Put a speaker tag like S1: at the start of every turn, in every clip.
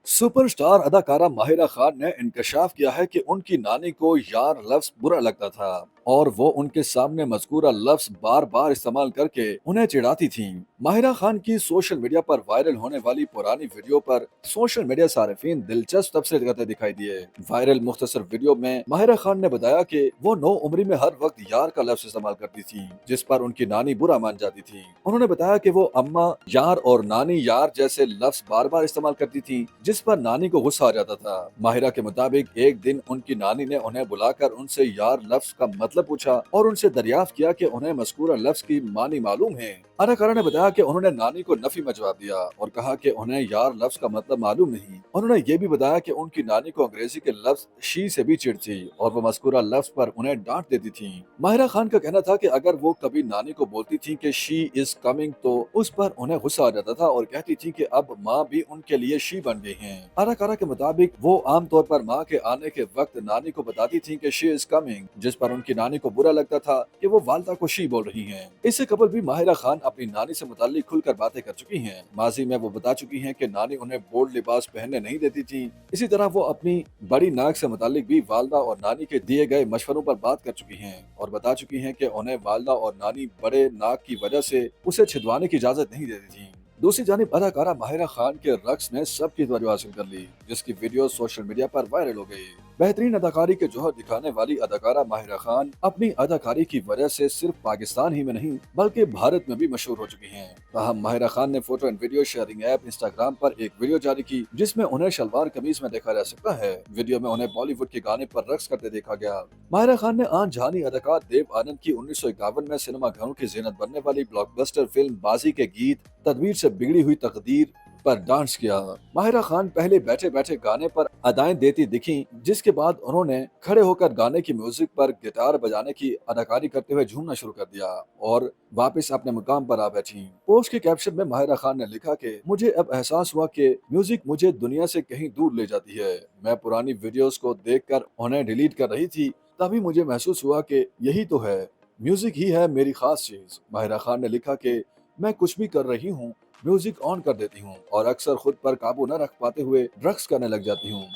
S1: Superstar अदाकारा माहिरा खान ने इंकशाफ किया है कि उनकी नानी को यार लफ्ज बुरा लगता था और वो उनके सामने मज़कूरा लफ्ज बार बार इस्तेमाल करके उन्हें चिढ़ाती थीं। माहिरा खान की सोशल मीडिया पर वायरल होने वाली पुरानी वीडियो पर सोशल मीडिया सारिफीन दिलचस्प तबसरे करते दिखाई दिए। वायरल मुख्तसर वीडियो में माहिरा खान ने बताया कि वो 9 उम्री में हर वक्त यार का लफ्ज इस्तेमाल करती थी, जिस पर उनकी नानी बुरा मान जाती थी। उन्होंने बताया कि वो अम्मा यार और नानी यार जैसे लफ्ज बार बार इस्तेमाल करती थी, जिस पर नानी को गुस्सा आ जाता था। माहिरा के मुताबिक एक दिन उनकी नानी ने उन्हें बुलाकर उनसे यार लफ्ज का मतलब पूछा और उनसे दरियाफ्त किया कि उन्हें मज़कूरा लफ्ज की मानी मालूम है। अदाकारा ने बताया कि उन्होंने नानी को नफी में जवाब दिया और कहा कि उन्हें यार लफ्ज का मतलब मालूम नहीं। उन्होंने ये भी बताया कि उनकी नानी को अंग्रेजी के लफ्ज शी से भी चिढ़ थी और वो मज़कूरा लफ्ज पर उन्हें डांट देती थी। माहिरा खान का कहना था कि अगर वो कभी नानी को बोलती थी कि शी इज कमिंग तो उस पर उन्हें गुस्सा आ जाता था और कहती थी कि अब माँ भी उनके लिए शी बन गई हैं। अदाकारा के मुताबिक वो आमतौर पर माँ के आने के वक्त नानी को बताती थी कि शी इज कमिंग, जिस पर उनकी नानी को बुरा लगता था कि वो वालदा को शी बोल रही हैं। इससे कबल भी माहिरा खान अपनी नानी से मुताल्लिक खुलकर बातें कर चुकी हैं। माजी में वो बता चुकी हैं कि नानी उन्हें बोल्ड लिबास पहनने नहीं देती थी। इसी तरह वो अपनी बड़ी नाक से मुताल्लिक भी वालदा और नानी के दिए गए मशवरों पर बात कर चुकी हैं और बता चुकी हैं कि उन्हें वालदा और नानी बड़े नाक की वजह से उसे छिदवाने की इजाजत नहीं देती थी। दूसरी जानिब अदाकारा माहिरा खान के रक्स ने सबकी तवज्जो हासिल कर ली, जिसकी वीडियो सोशल मीडिया पर वायरल हो गई। बेहतरीन अदाकारी के जौहर दिखाने वाली अदाकारा माहिरा खान अपनी अदाकारी की वजह से सिर्फ पाकिस्तान ही में नहीं बल्कि भारत में भी मशहूर हो चुकी हैं। ताहम माहिरा खान ने photo and video sharing app Instagram पर एक वीडियो जारी की, जिसमें उन्हें शलवार कमीज में देखा जा सकता है। वीडियो में उन्हें बॉलीवुड के गाने पर रक्स करते देखा गया। माहिरा खान ने आन जानी अदाकार देव आनंद की 1951 में सिनेमा घरों की ज़ीनत बनने वाली ब्लॉकबस्टर फिल्म बाजी के गीत तदबीर से बिगड़ी हुई तकदीर पर डांस किया। माहिरा खान पहले बैठे बैठे गाने पर अदाएं देती दिखी, जिसके बाद उन्होंने खड़े होकर गाने की म्यूजिक पर गिटार बजाने की अदाकारी करते हुए झूमना शुरू कर दिया और वापस अपने मुकाम पर आ बैठी। पोस्ट के कैप्शन में माहिरा खान ने लिखा कि मुझे अब एहसास हुआ कि म्यूजिक मुझे दुनिया से कहीं दूर ले जाती है। मैं पुरानी वीडियोस को देखकर उन्हें डिलीट कर रही थी, तभी मुझे महसूस हुआ कि यही तो है, म्यूजिक ही है मेरी खास चीज। माहिरा खान ने लिखा कि मैं कुछ भी कर रही हूँ, म्यूजिक ऑन कर देती हूँ और अक्सर खुद पर काबू न रख पाते हुए ड्रग्स करने लग जाती हूँ।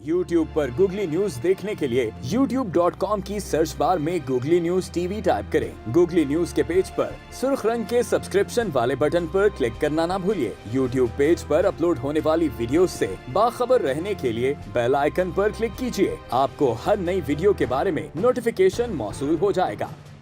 S2: YouTube पर गूगली न्यूज देखने के लिए youtube.com की सर्च बार में गूगली न्यूज टीवी टाइप करें। गूगली न्यूज के पेज पर सुर्ख रंग के सब्सक्रिप्शन वाले बटन पर क्लिक करना ना भूलिए। YouTube पेज पर अपलोड होने वाली वीडियोस से बाखबर रहने के लिए बेल आइकन पर क्लिक कीजिए। आपको हर नई वीडियो के बारे में नोटिफिकेशन मौसूल हो जाएगा।